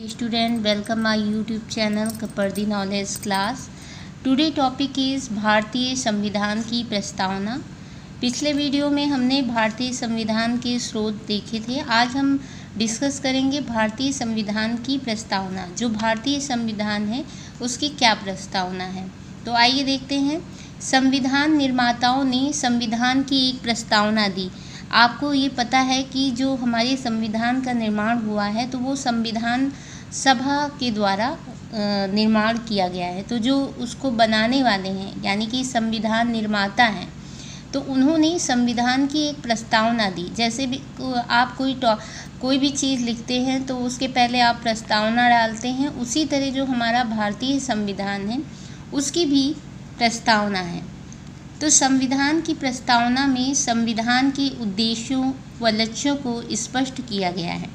Student, welcome my YouTube channel Kapardi Knowledge Class. Today topic is भारतीय संविधान की प्रस्तावना। पिछले वीडियो में हमने भारतीय संविधान के स्रोत देखे थे। आज हम डिस्कस करेंगे भारतीय संविधान की प्रस्तावना। जो भारतीय संविधान है उसकी क्या प्रस्तावना है, तो आइए देखते हैं। संविधान निर्माताओं ने संविधान की एक प्रस्तावना दी। आपको ये पता है कि जो हमारे संविधान का निर्माण हुआ है तो वो संविधान सभा के द्वारा निर्माण किया गया है। तो जो उसको बनाने वाले हैं यानी कि संविधान निर्माता हैं, तो उन्होंने संविधान की एक प्रस्तावना दी। जैसे भी आप कोई भी चीज़ लिखते हैं तो उसके पहले आप प्रस्तावना डालते हैं, उसी तरह जो हमारा भारतीय संविधान है उसकी भी प्रस्तावना है। तो संविधान की प्रस्तावना में संविधान के उद्देश्यों व लक्ष्यों को स्पष्ट किया गया है।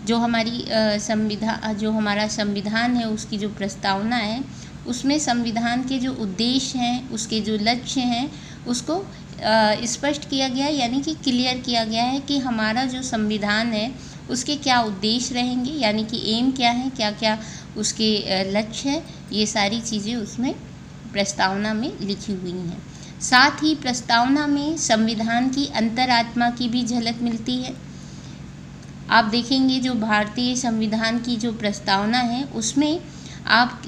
जो हमारा संविधान है उसकी जो प्रस्तावना है उसमें संविधान के जो उद्देश्य हैं, उसके जो लक्ष्य हैं, उसको स्पष्ट किया गया है, यानी कि क्लियर किया गया है कि हमारा जो संविधान है उसके क्या उद्देश्य रहेंगे, यानी कि एम क्या है, क्या क्या उसके लक्ष्य है, ये सारी चीज़ें उसमें प्रस्तावना में लिखी हुई हैं। साथ ही प्रस्तावना में संविधान की अंतरात्मा की भी झलक मिलती है। आप देखेंगे जो भारतीय संविधान की जो प्रस्तावना है उसमें आप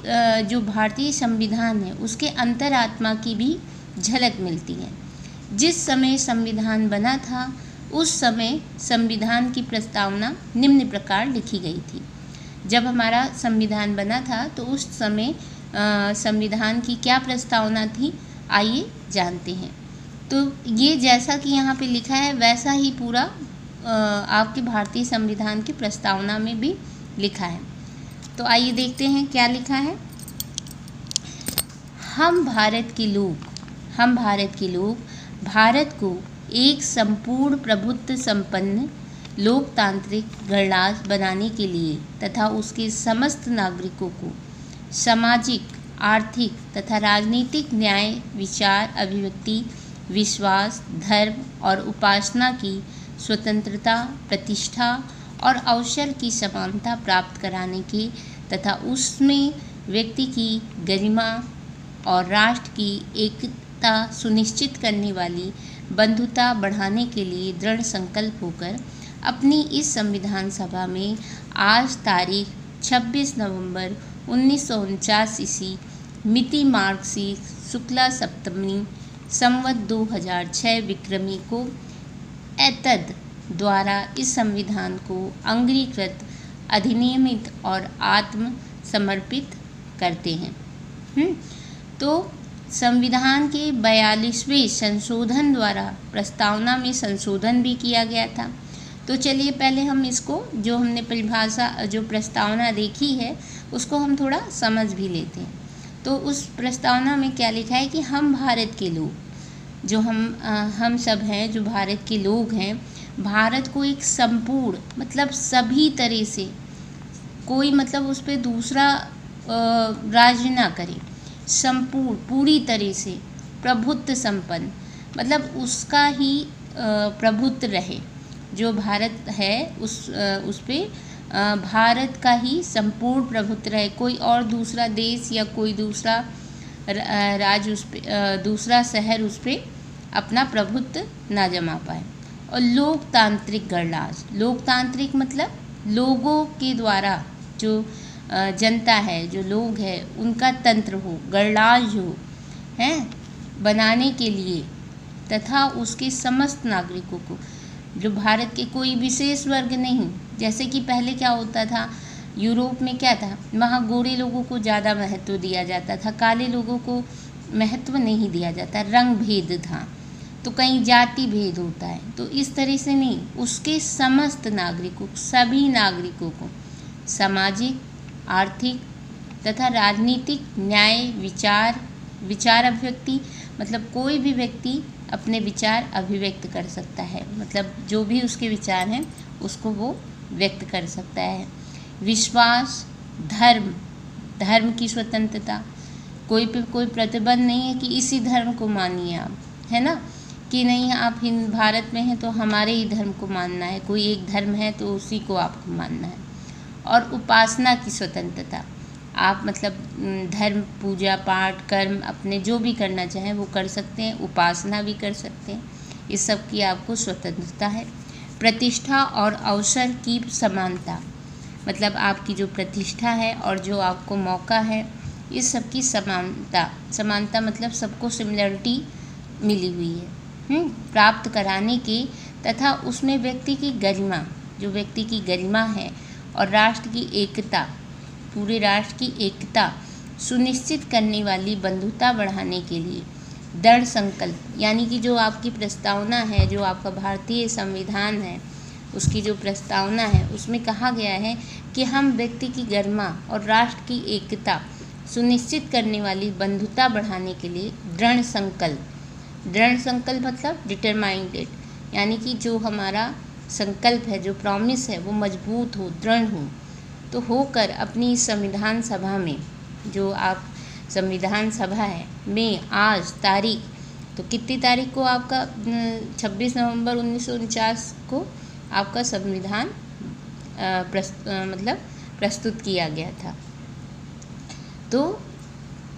जो भारतीय संविधान है उसके अंतरात्मा की भी झलक मिलती है। जिस समय संविधान बना था उस समय संविधान की प्रस्तावना निम्न प्रकार लिखी गई थी। जब हमारा संविधान बना था तो उस समय संविधान की क्या प्रस्तावना थी, आइए जानते हैं। तो ये जैसा कि यहाँ पे लिखा है वैसा ही पूरा आपके भारतीय संविधान की प्रस्तावना में भी लिखा है। तो आइए देखते हैं क्या लिखा है। हम भारत के लोग भारत को एक संपूर्ण प्रभुत्व संपन्न लोकतांत्रिक गणराज्य बनाने के लिए तथा उसके समस्त नागरिकों को सामाजिक, आर्थिक तथा राजनीतिक न्याय, विचार, अभिव्यक्ति, विश्वास, धर्म और उपासना की स्वतंत्रता, प्रतिष्ठा और अवसर की समानता प्राप्त कराने के तथा उसमें व्यक्ति की गरिमा और राष्ट्र की एकता सुनिश्चित करने वाली बंधुता बढ़ाने के लिए दृढ़ संकल्प होकर अपनी इस संविधान सभा में आज तारीख 26 नवंबर 1949 ईस्वी मिति मार्गशीर्ष शुक्ला सप्तमी संवत 2006 विक्रमी को एतद द्वारा इस संविधान को अंगीकृत, अधिनियमित और आत्म समर्पित करते हैं। तो संविधान के 42वें संशोधन द्वारा प्रस्तावना में संशोधन भी किया गया था। तो चलिए पहले हम इसको जो हमने परिभाषा जो प्रस्तावना देखी है उसको हम थोड़ा समझ भी लेते हैं। तो उस प्रस्तावना में क्या लिखा है कि हम भारत के लोग, जो हम सब हैं, जो भारत के लोग हैं, भारत को एक संपूर्ण मतलब सभी तरह से कोई मतलब उस पर दूसरा राज्य ना करे, संपूर्ण पूरी तरह से प्रभुत्व संपन्न मतलब उसका ही प्रभुत्व रहे। जो भारत है उस पे भारत का ही संपूर्ण प्रभुत्व रहे, कोई और दूसरा देश या कोई दूसरा राज्य उस पे दूसरा शहर उस पे अपना प्रभुत्व ना जमा पाए। और लोकतांत्रिक गणराज्य, लोकतांत्रिक मतलब लोगों के द्वारा जो जनता है, जो लोग हैं, उनका तंत्र हो, गणराज्य हो हैं बनाने के लिए तथा उसके समस्त नागरिकों को, जो भारत के कोई विशेष वर्ग नहीं। जैसे कि पहले क्या होता था, यूरोप में क्या था, वहाँ गोरे लोगों को ज़्यादा महत्व दिया जाता था, काले लोगों को महत्व नहीं दिया जाता, रंग भेद था, तो कहीं जाति भेद होता है। तो इस तरह से नहीं, उसके समस्त नागरिकों, सभी नागरिकों को सामाजिक, आर्थिक तथा राजनीतिक न्याय, विचार अभिव्यक्ति मतलब कोई भी व्यक्ति अपने विचार अभिव्यक्त कर सकता है, मतलब जो भी उसके विचार हैं उसको वो व्यक्त कर सकता है। विश्वास, धर्म की स्वतंत्रता, कोई पे कोई प्रतिबंध नहीं है कि इसी धर्म को मानिए आप, है ना, कि नहीं आप भारत में हैं तो हमारे ही धर्म को मानना है, कोई एक धर्म है तो उसी को आपको मानना है। और उपासना की स्वतंत्रता। आप मतलब धर्म, पूजा पाठ, कर्म अपने जो भी करना चाहें वो कर सकते हैं, उपासना भी कर सकते हैं, इस सब की आपको स्वतंत्रता है। प्रतिष्ठा और अवसर की समानता, मतलब आपकी जो प्रतिष्ठा है और जो आपको मौका है, इस सब की समानता मतलब सबको सिमिलरिटी मिली हुई है प्राप्त कराने की, तथा उसमें व्यक्ति की गरिमा, जो व्यक्ति की गरिमा है, और राष्ट्र की एकता, पूरे राष्ट्र की एकता सुनिश्चित करने वाली बंधुता बढ़ाने के लिए दृढ़ संकल्प, यानी कि जो आपकी प्रस्तावना है, जो आपका भारतीय संविधान है, उसकी जो प्रस्तावना है उसमें कहा गया है कि हम व्यक्ति की गरिमा और राष्ट्र की एकता सुनिश्चित करने वाली बंधुता बढ़ाने के लिए दृढ़ संकल्प मतलब डिटरमाइंडेड, यानी कि जो हमारा संकल्प है, जो प्रॉमिस है, वो मजबूत हो, दृढ़ हो, तो होकर अपनी संविधान सभा में, जो आप संविधान सभा है में आज तारीख, तो कितनी तारीख को आपका 26 नवंबर 1949 को आपका संविधान प्रस्तुत किया गया था। तो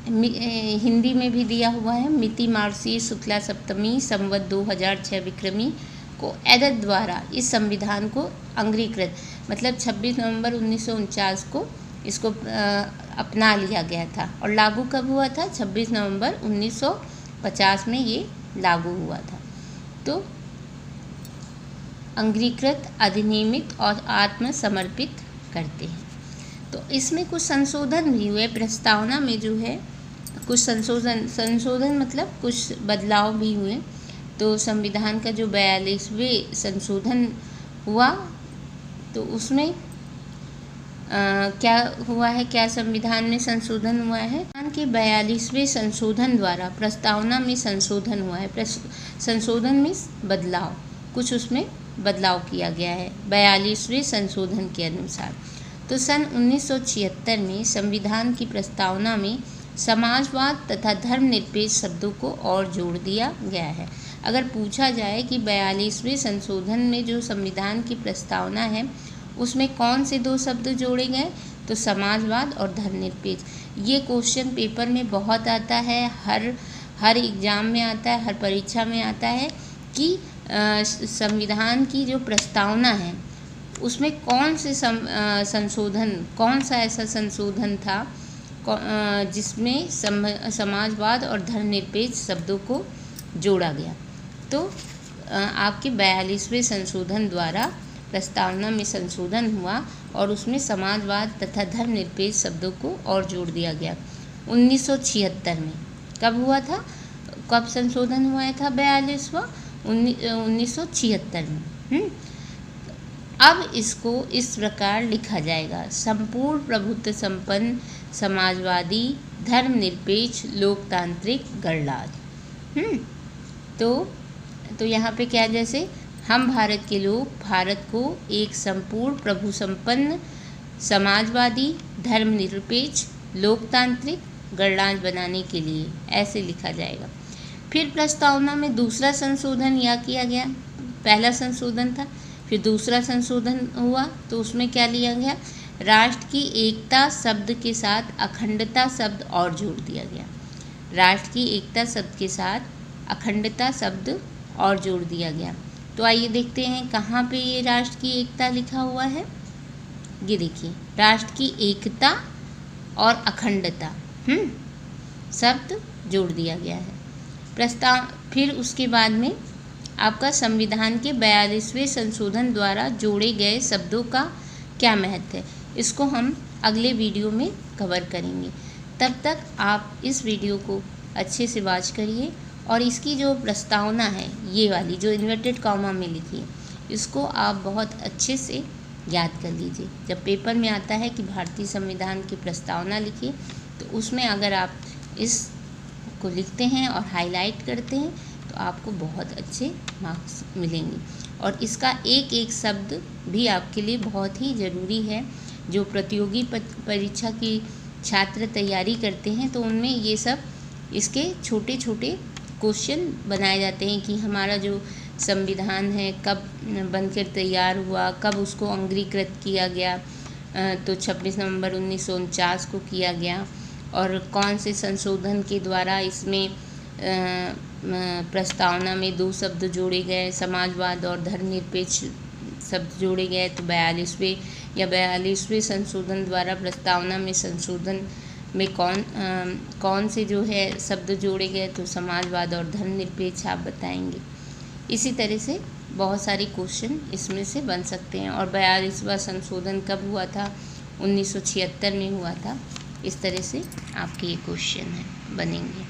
हिंदी में भी दिया हुआ है, मिति मार्गशीर्ष शुक्ला सप्तमी संवत 2006 विक्रमी को एडद द्वारा इस संविधान को अंगीकृत, मतलब 26 नवंबर 1949 को इसको अपना लिया गया था। और लागू कब हुआ था? 26 नवंबर 1950 में ये लागू हुआ था। तो अंगीकृत, अधिनियमित और आत्मसमर्पित करते हैं। तो इसमें कुछ संशोधन भी हुए, प्रस्तावना में जो है कुछ संशोधन मतलब कुछ बदलाव भी हुए। तो संविधान का जो 42वें संशोधन हुआ, तो उसमें क्या हुआ है, क्या संविधान में संशोधन हुआ है? संविधान के 42वें संशोधन द्वारा प्रस्तावना में संशोधन हुआ है। संशोधन में बदलाव, कुछ उसमें बदलाव किया गया है 42वें संशोधन के अनुसार। तो सन 1976 में संविधान की प्रस्तावना में समाजवाद तथा धर्मनिरपेक्ष शब्दों को और जोड़ दिया गया है। अगर पूछा जाए कि 42वें संशोधन में जो संविधान की प्रस्तावना है उसमें कौन से दो शब्द जोड़े गए, तो समाजवाद और धर्मनिरपेक्ष। ये क्वेश्चन पेपर में बहुत आता है, हर एग्ज़ाम में आता है, हर परीक्षा में आता है कि संविधान की जो प्रस्तावना है उसमें कौन से संशोधन, कौन सा ऐसा संशोधन था जिसमें समाजवाद और धर्मनिरपेक्ष शब्दों को जोड़ा गया। तो आपके 42वें संशोधन द्वारा प्रस्तावना में संशोधन हुआ और उसमें समाजवाद तथा धर्मनिरपेक्ष शब्दों को और जोड़ दिया गया 1976 में। कब हुआ था, कब संशोधन हुआ था 42वां? 1976 में। अब इसको इस प्रकार लिखा जाएगा, संपूर्ण प्रभुत्व संपन्न समाजवादी धर्मनिरपेक्ष लोकतांत्रिक गणराज्य। तो यहाँ पे क्या, जैसे हम भारत के लोग भारत को एक संपूर्ण प्रभु संपन्न समाजवादी धर्मनिरपेक्ष लोकतांत्रिक गणराज्य बनाने के लिए, ऐसे लिखा जाएगा। फिर प्रस्तावना में दूसरा संशोधन यह किया गया, पहला संशोधन था, फिर दूसरा संशोधन हुआ, तो उसमें क्या लिया गया, राष्ट्र की एकता शब्द के साथ अखंडता शब्द और जोड़ दिया गया। राष्ट्र की एकता शब्द के साथ अखंडता शब्द और जोड़ दिया गया। तो आइए देखते हैं कहाँ पे ये राष्ट्र की एकता लिखा हुआ है। ये देखिए, राष्ट्र की एकता और अखंडता शब्द जोड़ दिया गया है। प्रस्ताव, फिर उसके बाद में आपका संविधान के 42वें संशोधन द्वारा जोड़े गए शब्दों का क्या महत्व है, इसको हम अगले वीडियो में कवर करेंगे। तब तक आप इस वीडियो को अच्छे से वॉच करिए और इसकी जो प्रस्तावना है, ये वाली जो इन्वर्टेड कॉमा में लिखी है, इसको आप बहुत अच्छे से याद कर लीजिए। जब पेपर में आता है कि भारतीय संविधान की प्रस्तावना लिखिए, तो उसमें अगर आप इस को लिखते हैं और हाईलाइट करते हैं तो आपको बहुत अच्छे मार्क्स मिलेंगे। और इसका एक एक शब्द भी आपके लिए बहुत ही ज़रूरी है। जो प्रतियोगी परीक्षा की छात्र तैयारी करते हैं तो उनमें ये सब इसके छोटे छोटे क्वेश्चन बनाए जाते हैं कि हमारा जो संविधान है कब बनकर तैयार हुआ, कब उसको अंगीकृत किया गया, तो 26 नवंबर 1949 को किया गया। और कौन से संशोधन के द्वारा इसमें प्रस्तावना में 2 शब्द जोड़े गए, समाजवाद और धर्मनिरपेक्ष शब्द जोड़े गए। तो 42वें संशोधन द्वारा प्रस्तावना में संशोधन में कौन से जो है शब्द जोड़े गए, तो समाजवाद और धर्मनिरपेक्ष आप बताएंगे। इसी तरह से बहुत सारे क्वेश्चन इसमें से बन सकते हैं। और 42वां संशोधन कब हुआ था? 1976 में हुआ था। इस तरह से आपके ये क्वेश्चन हैं बनेंगे।